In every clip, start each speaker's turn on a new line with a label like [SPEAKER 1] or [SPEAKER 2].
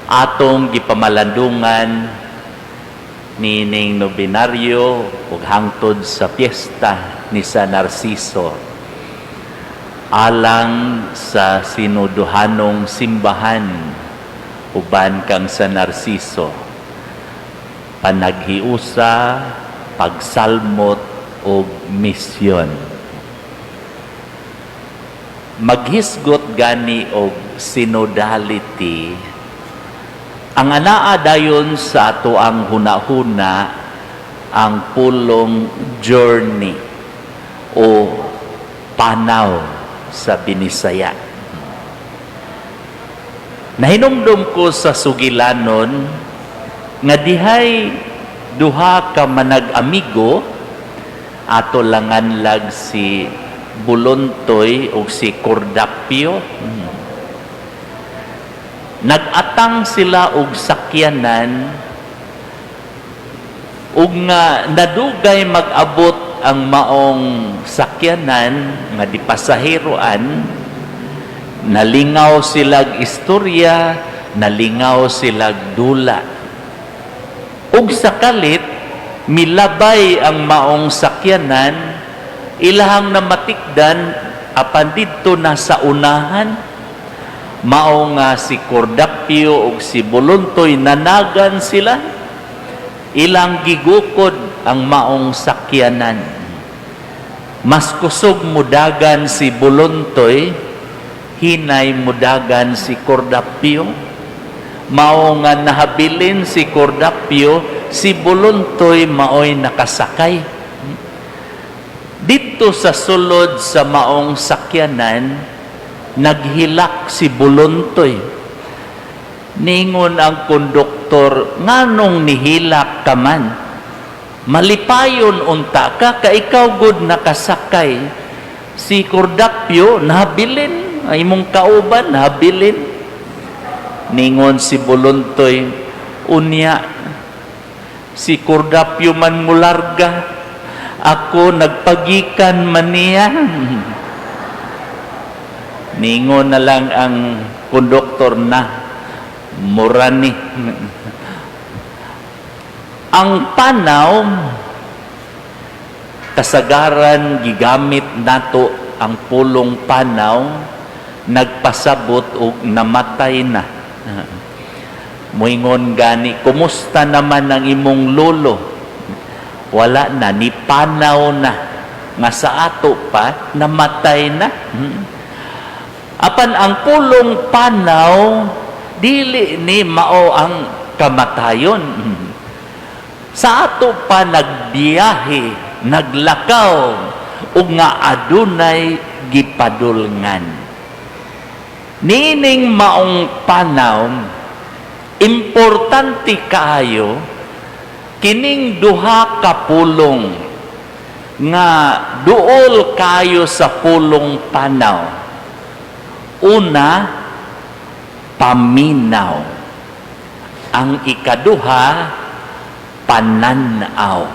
[SPEAKER 1] atong gipamalandungan nining nobinaryo ug hangtod sa piyesta ni San Narciso alang sa sinuduhanong simbahan uban kang San Narciso, panaghiusa, pagsalmot ug misyon. Maghisgot gani og synodality ang anaa dayon sa ato ang hunahuna ang pulong journey o panaw sa Binisaya. Nahinumdum ko sa sugilanon nga dihay duha ka manag-amigo ato langanlag si Bulontoy o si Cordapio. Nag-atang sila og sakyanan ug nga nadugay mag-abot ang maong sakyanan nga di pasaheroan, nalingaw silag istorya, nalingaw silag dula. Ug sa kalit milabay ang maong sakyanan, ilahang namatikdan apan didto na sa unahan, mao nga si Cordapio ug si Bulontoy nanagan sila, ilang gigukod ang maong sakyanan. Mas kusog mudagan si Bulontoy, hinay mudagan si Cordapio. Mao nga nahabilin si Cordapio, si Bulontoy maoy nakasakay. Dito sa sulod sa maong sakyanan, naghilak si Bulontoy. Ningon ang konduktor, nganong nihilak ka man? Malipayon unta ka, ikaw gud nakasakay. Si Cordapio, nahabilin. Ay mong kauban, nahabilin. Ningon si Bulontoy, unya, si Cordapio man mularga, ako nagpagikan man niya. Ningon na lang ang konduktor na, murani. Ang panaw, kasagaran gigamit nato ang pulong panaw, nagpasabot o namatay na. Moingon gani, kumusta naman ang imong lolo? Wala na, ni panaw na. Nga sa ato pa, namatay na. Apan ang pulong panaw, dili ni mao ang kamatayon. Sa ato pa nagbiyahe, naglakaw, ug nga adunay gipadulngan. Nining maong panaw, importante kaayo, kining duha ka pulong nga duol kayo sa pulong panaw. Una, paminaw. Ang ikaduha, pananaw.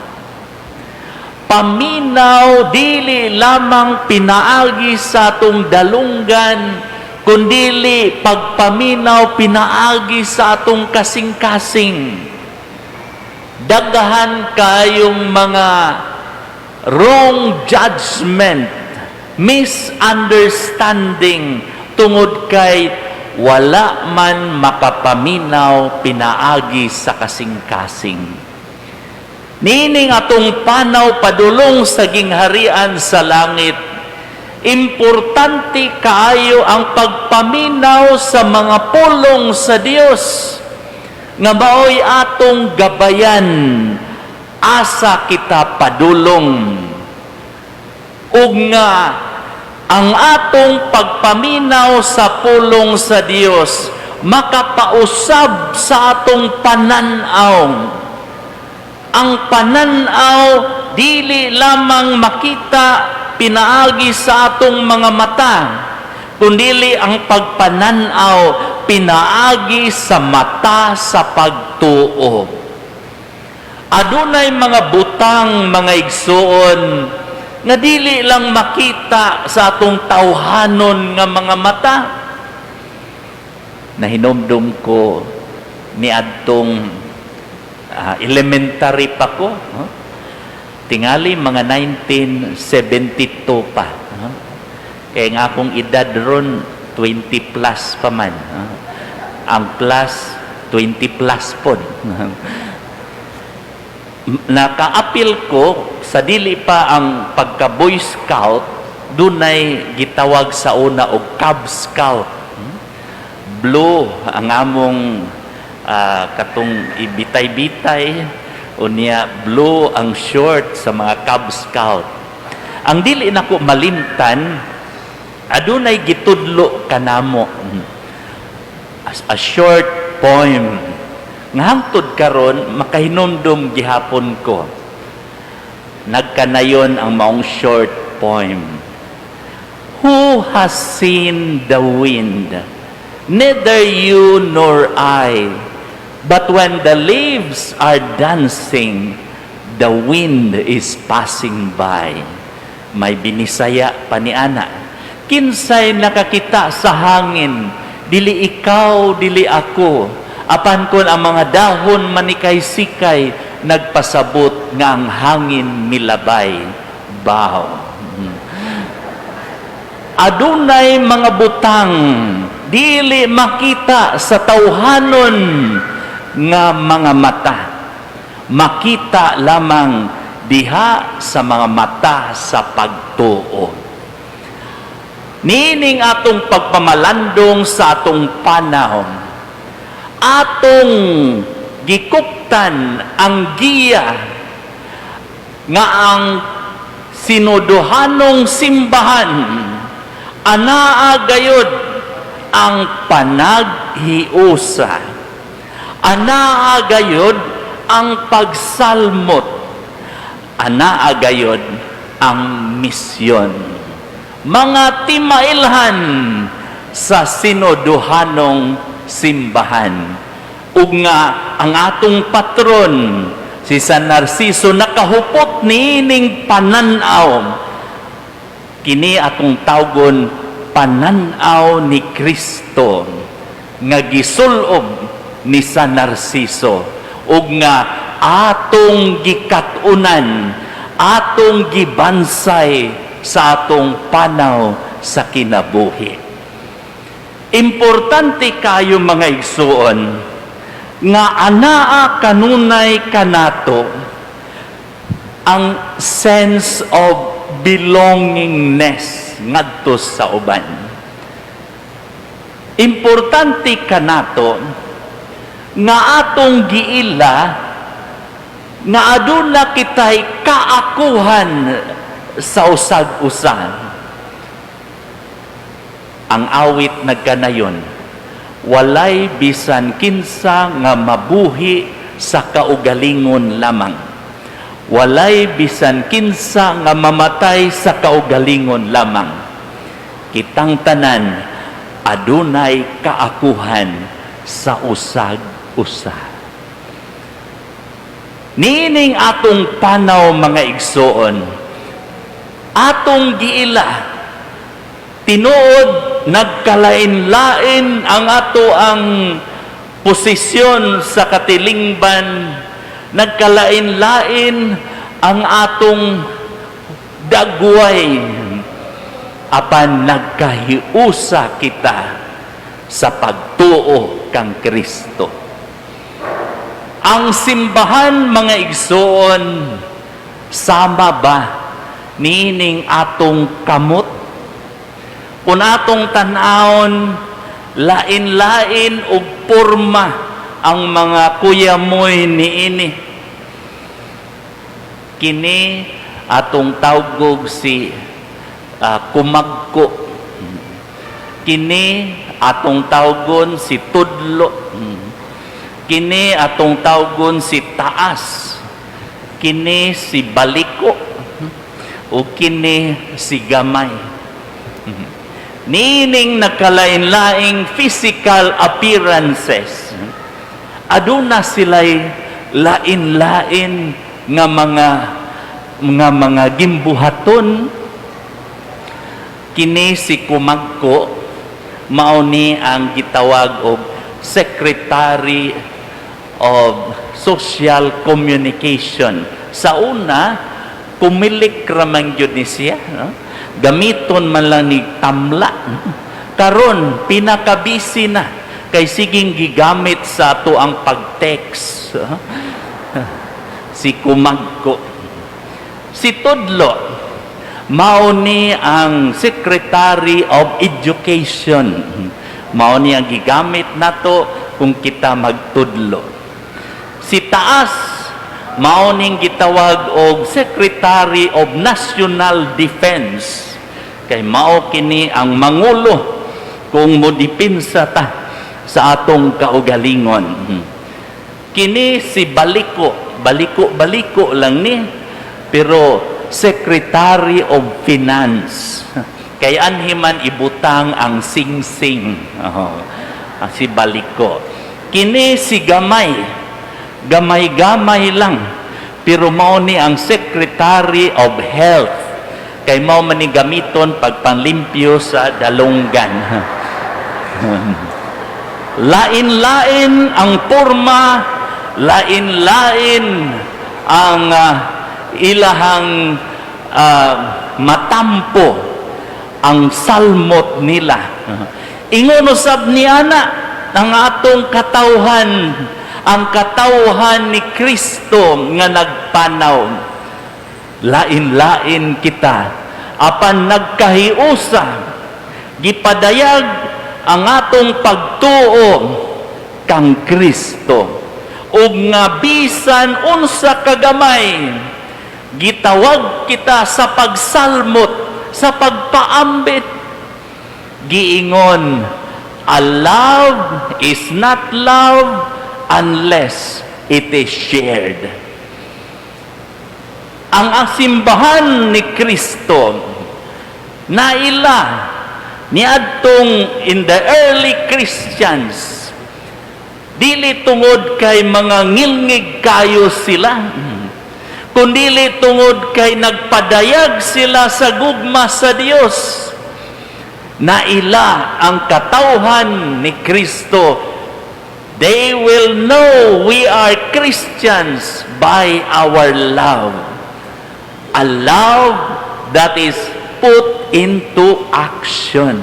[SPEAKER 1] Paminaw dili lamang pinaagi sa atong dalunggan, kundili pagpaminaw pinaagi sa atong kasing-kasing. Daghan kayong mga wrong judgment, misunderstanding, tungod kay wala man makapaminaw pinaagi sa kasing-kasing. Nining atong panaw padulong sa gingharian sa langit, importante kaayo ang pagpaminaw sa mga pulong sa Dios nga maoy atong gabayan asa kita padulong, ug nga ang atong pagpaminaw sa pulong sa Dios makapausab sa atong pananaw. Ang pananaw dili lamang makita pinaagi sa atong mga mata, kundili ang pagpananaw pinaagi sa mata sa pagtuo. Adunay mga butang, mga igsuon nga dili lang makita sa atong tawhanon nga mga mata. Nahinomdom ko niadtong elementary pa ko. Tingali mga 1972 pa. Kaya nga akong edad ron 20 plus pa man. Ang class 20 plus po. Naka-apil ko sa dili pa ang pagka Boy Scout, dunay gitawag sa una og Cub Scout. Blue ang among katong ibitay-bitay, unya blue ang short sa mga Cub Scout. Ang dili nako malimtan, adunay gitudlo kanamo a short poem nga hangtod karon makahinumdum gihapon ko. Nagkanayon ang maong short poem. Who has seen the wind? Neither you nor I. But when the leaves are dancing, the wind is passing by. May binisaya pa ni ana. Kinsay nakakita sa hangin, dili ikaw, dili ako. Apan kon ang mga dahon manikay-sikay, nagpasabot nga ang hangin milabay. Bahaw. Adunay mga butang, dili makita sa tawhanon nga mga mata. Makita lamang diha sa mga mata sa pagtuo. Nining atong pagpamalandong sa atong panahon, atong gikuptan ang giya nga ang sinuduhanong simbahan anaa gayud ang panaghiusa, anaa gayud ang pagsalmot, anaa gayud ang misyon. Mga timailhan sa sinuduhanong simbahan. Ug nga ang atong patron si San Narciso nakahupot niining pananaw. Kini atong tawgon pananaw ni Kristo nga gisulob ni San Narciso ug nga atong gikatunan, atong gibansay sa atong panaw sa kinabuhi. Importante kayo mga igsuon nga anaa kanunay kanato ang sense of belongingness ngadto sa uban. Importante kanato nga atong giila nga aduna kitay kaakuhan sa usag-usan. Ang awit nagkanayon, walay bisan kinsa nga mabuhi sa kaugalingon lamang. Walay bisan kinsa nga mamatay sa kaugalingon lamang. Kitang tanan adunay kaakuhan sa usag-usa. Nining atong panaw mga igsoon, atong giila tinuod nagkalain-lain ang ato ang posisyon sa katilingban, nagkalain-lain ang atong dagway, apan nagkahiusa kita sa pagtuo kang Kristo. Ang simbahan mga igsoon, sama ba nining atong kamot? Kung atong tanawon, lain-lain og porma ang mga kuyamoy niini. Kini atong tawgog si kumagko. Kini atong tawgon si tudlo. Kini atong tawgon si taas. Kini si baliko. O kini si gamay. Nining nakalain-laing physical appearances, aduna sila'y lain-lain nga mga gimbuhaton. Kini si kumagko, mao ni ang gitawag og secretary of social communication. Sa una, pumilik ramang yun ni siya. No? Gamiton man lang ni tamla. Karon, pinakabisi na. Kay siging gigamit sa ato ang pag-text. Si Kumagko. Si Tudlo, mao ni ang Secretary of Education. Mao ni ang gigamit nato kung kita magtudlo. Si Taas, mao ning gitawag og Secretary of National Defense. Kay mao kini ang mangulo kung modipinsa ta sa atong kaugalingon. Kini si Baliko, baliko lang ni, pero Secretary of Finance. Kay anhiman ibutang ang sing-sing. Si Baliko. Kini si Gamay. Gamay-gamay lang. Pero mao ni ang Secretary of Health. Kay mao man ni gamiton pagpanlimpyo sa dalunggan. Lain-lain ang porma, lain-lain ang ilahang matampo, ang salmot nila. Ingon usab ni ana ang atong katawhan, ang katawhan ni Kristo nga nagpanaw. Lain-lain kita, apan nagkahiusa, gipadayag ang atong pagtuo kang Kristo. Ug nga bisan unsa kagamay, gitawag kita sa pagsalmot, sa pagpaambit. Giingon, a love is not love unless it is shared. Ang simbahan ni Kristo naila niadtong in the early Christians, dili tungod kay mga ngilngig kayo sila, kundili tungod kay nagpadayag sila sa gugma sa Dios. Naila ang katawhan ni Kristo. They will know we are Christians by our love. A love that is put into action.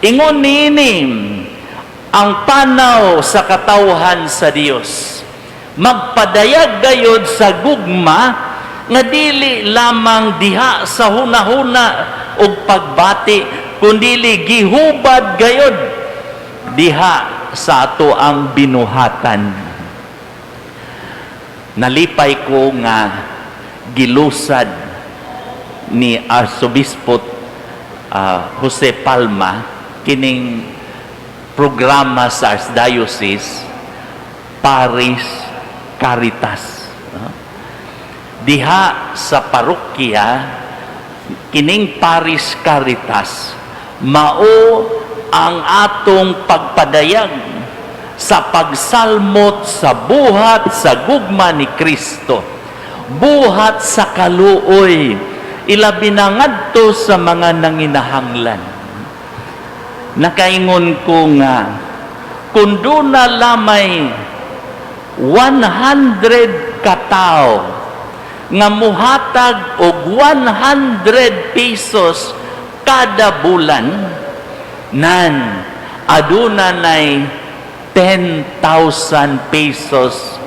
[SPEAKER 1] Ingon nini ang panaw sa katawhan sa Dios. Magpadayag gayod sa gugma nga dili lamang diha sa hunahuna og pagbati, kundili gihubad gayod diha sa ato ang binuhatan. Nalipay ko nga gilusad ni Arsobispo Jose Palma kining programa sa Archdiocese, Paris Caritas. Diha sa parokya, kining Paris Caritas, mao ang atong pagpadayag sa pagsalmot sa buhat sa gugma ni Kristo. Buhat sa kaluoy, ilabi na ngadto sa mga nanginahanglan. Nakaingon ko nga, kung doon na lamay 100 katao nga muhatag og 100 pesos kada bulan, nan aduna nay 10,000 pesos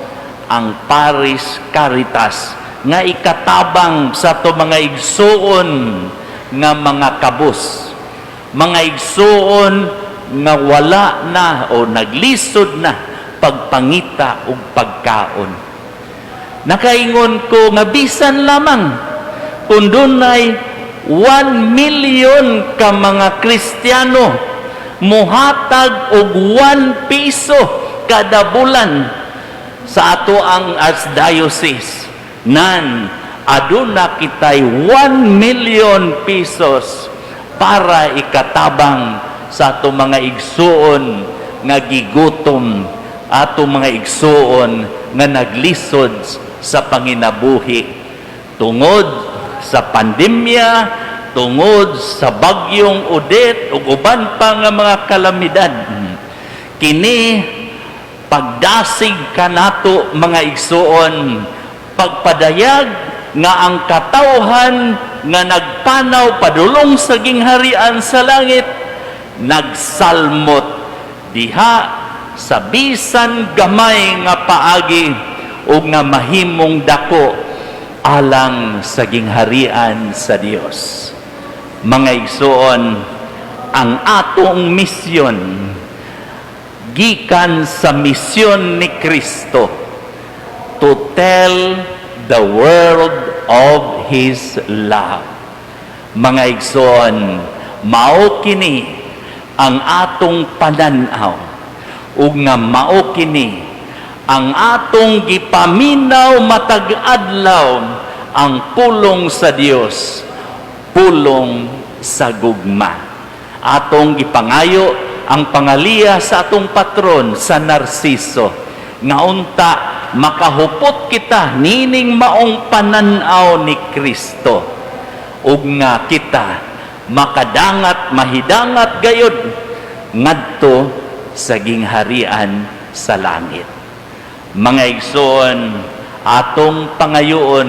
[SPEAKER 1] ang Paris Caritas nga ikatabang sa to mga igsuon nga mga kabus, mga igsuon nga wala na o naglisod na pagpangita ug pagkaon. Nakaingon ko nga bisan lamang kung dunay 1 million ka mga Kristiyano muhatag og 1 piso kada bulan sa ato ang Archdiocese, nan aduna kitay 1 million pesos para ikatabang sa ato mga igsuon nga gigutom, ato mga igsuon nga naglisod sa panginabuhi tungod sa pandemya, tungod sa bagyong Odette ug uban pa nga mga kalamidad. Kini pagdasig kanato mga igsuon, pagpadayag nga ang katawhan nga nagpanaw padulong sa gingharian sa langit, nagsalmot diha sa bisan gamay nga paagi o nga mahimong dako alang sa gingharian sa Dios. Mga igsuon, ang atong misyon gikan sa misyon ni Kristo to tell the world of His love. Mga igsoon, mao kini ang atong pananaw ug nga mao kini ang atong gipaminaw matag adlaw, ang pulong sa Dios, pulong sa gugma. Atong gipangayo ang pangaliya sa atong patron sa Narciso, nga unta makahupot kita nining maong pananaw ni Kristo, ug nga kita makadangat mahidangat gayud ngadto sa gingharian sa langit. Mga igsoon, atong pangayoon